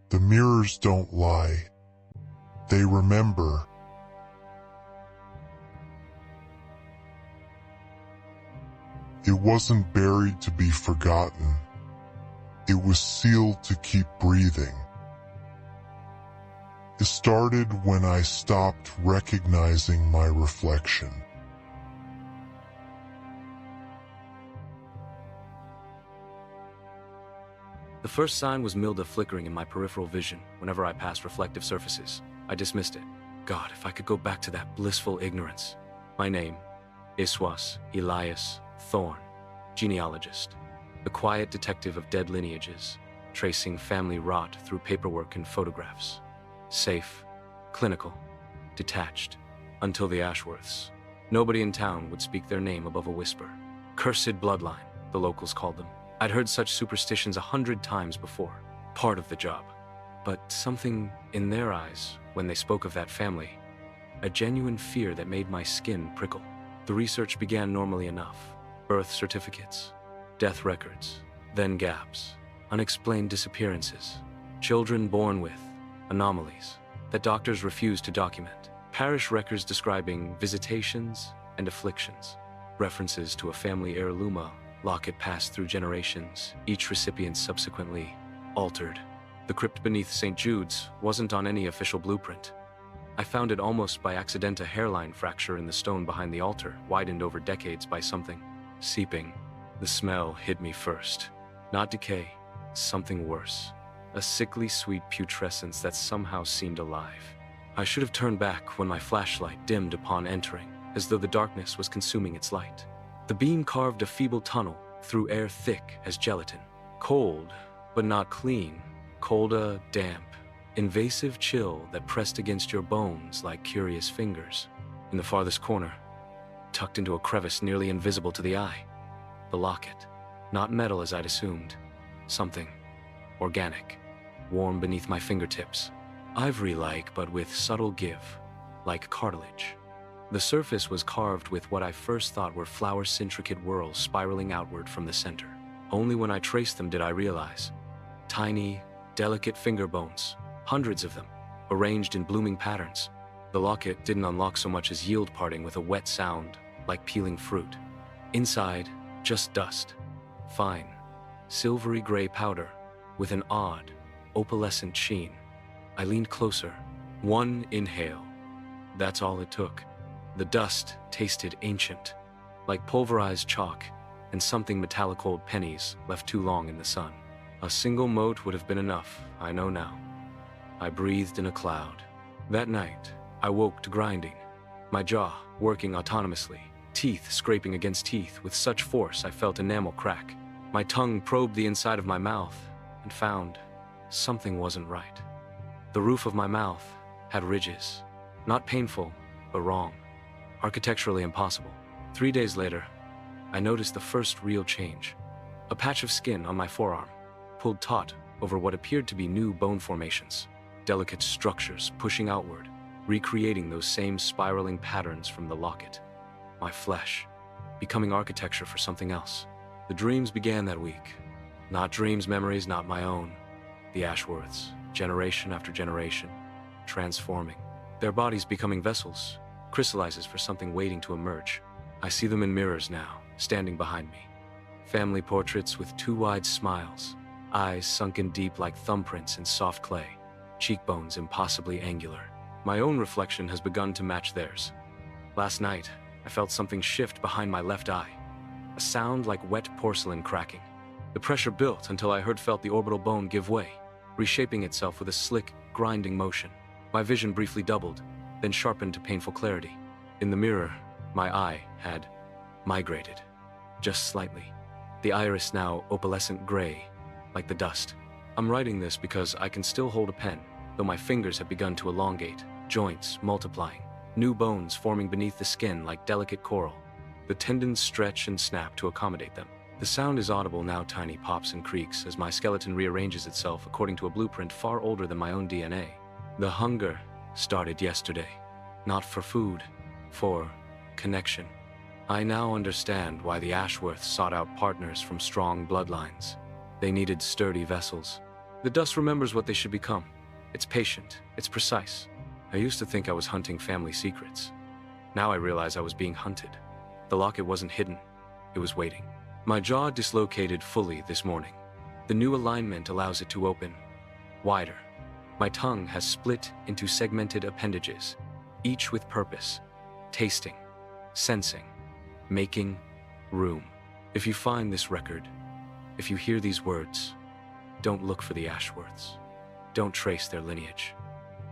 The mirrors don't lie. They remember. It wasn't buried to be forgotten. It was sealed to keep breathing. It started when I stopped recognizing my reflection. The first sign was Milda flickering in my peripheral vision whenever I passed reflective surfaces. I dismissed it. God, if I could go back to that blissful ignorance. My name, Iswas Elias Thorne, genealogist, the quiet detective of dead lineages, tracing family rot through paperwork and photographs. Safe, clinical, detached, until the Ashworths. Nobody in town would speak their name above a whisper. Cursed bloodline, the locals called them. I'd heard such superstitions 100 times before, part of the job. But something in their eyes, when they spoke of that family, a genuine fear that made my skin prickle. The research began normally enough. Birth certificates, death records, then gaps, unexplained disappearances, children born with anomalies that doctors refused to document, parish records describing visitations and afflictions, references to a family heirloom locket passed through generations, each recipient subsequently altered. The crypt beneath St. Jude's wasn't on any official blueprint. I found it almost by accident, a hairline fracture in the stone behind the altar, widened over decades by something seeping. The smell hit me first. Not decay, something worse. A sickly sweet putrescence that somehow seemed alive. I should have turned back when my flashlight dimmed upon entering, as though the darkness was consuming its light. The beam carved a feeble tunnel through air thick as gelatin. Cold, but not clean. Colder, damp, invasive chill that pressed against your bones like curious fingers. In the farthest corner, tucked into a crevice nearly invisible to the eye, the locket. Not metal as I'd assumed. Something organic, warm beneath my fingertips. Ivory-like, but with subtle give, like cartilage. The surface was carved with what I first thought were flower intricate whorls spiraling outward from the center. Only when I traced them did I realize. Tiny, delicate finger bones, hundreds of them, arranged in blooming patterns. The locket didn't unlock so much as yield parting with a wet sound, like peeling fruit. Inside, just dust. Fine, silvery gray powder, with an odd, opalescent sheen. I leaned closer. One inhale. That's all it took. The dust tasted ancient, like pulverized chalk and something metallic old pennies left too long in the sun. A single mote would have been enough, I know now. I breathed in a cloud. That night, I woke to grinding, my jaw working autonomously, teeth scraping against teeth with such force I felt enamel crack. My tongue probed the inside of my mouth and found something wasn't right. The roof of my mouth had ridges, not painful, but wrong. Architecturally impossible. 3 days later, I noticed the first real change. A patch of skin on my forearm, pulled taut over what appeared to be new bone formations. Delicate structures pushing outward, recreating those same spiraling patterns from the locket. My flesh, becoming architecture for something else. The dreams began that week. Not dreams, memories, not my own. The Ashworths, generation after generation, transforming. Their bodies becoming vessels, crystallizes for something waiting to emerge. I see them in mirrors now, standing behind me. Family portraits with two wide smiles, eyes sunken deep like thumbprints in soft clay, cheekbones impossibly angular. My own reflection has begun to match theirs. Last night, I felt something shift behind my left eye, a sound like wet porcelain cracking. The pressure built until I felt the orbital bone give way, reshaping itself with a slick, grinding motion. My vision briefly doubled, then sharpened to painful clarity. In the mirror, my eye had migrated, just slightly. The iris now opalescent gray, like the dust. I'm writing this because I can still hold a pen, though my fingers have begun to elongate, joints multiplying, new bones forming beneath the skin like delicate coral. The tendons stretch and snap to accommodate them. The sound is audible now, tiny pops and creaks, as my skeleton rearranges itself according to a blueprint far older than my own DNA. The hunger started yesterday, not for food, for connection. I now understand why the Ashworths sought out partners from strong bloodlines. They needed sturdy vessels, The dust remembers what they should become. It's patient, it's precise. I used to think I was hunting family secrets. Now I realize I was being hunted. The locket wasn't hidden, it was waiting. My jaw dislocated fully this morning. The new alignment allows it to open wider. My tongue has split into segmented appendages, each with purpose, tasting, sensing, making room. If you find this record, if you hear these words, don't look for the Ashworths. Don't trace their lineage.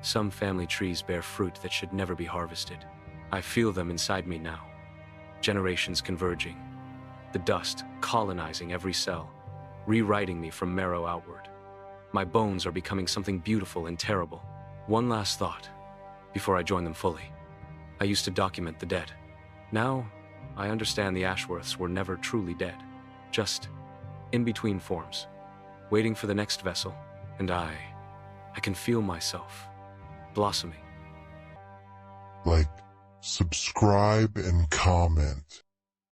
Some family trees bear fruit that should never be harvested. I feel them inside me now. Generations converging. The dust colonizing every cell, rewriting me from marrow outward. My bones are becoming something beautiful and terrible. One last thought, before I join them fully. I used to document the dead. Now, I understand the Ashworths were never truly dead. Just in-between forms, waiting for the next vessel. And I can feel myself blossoming. Like, subscribe and comment.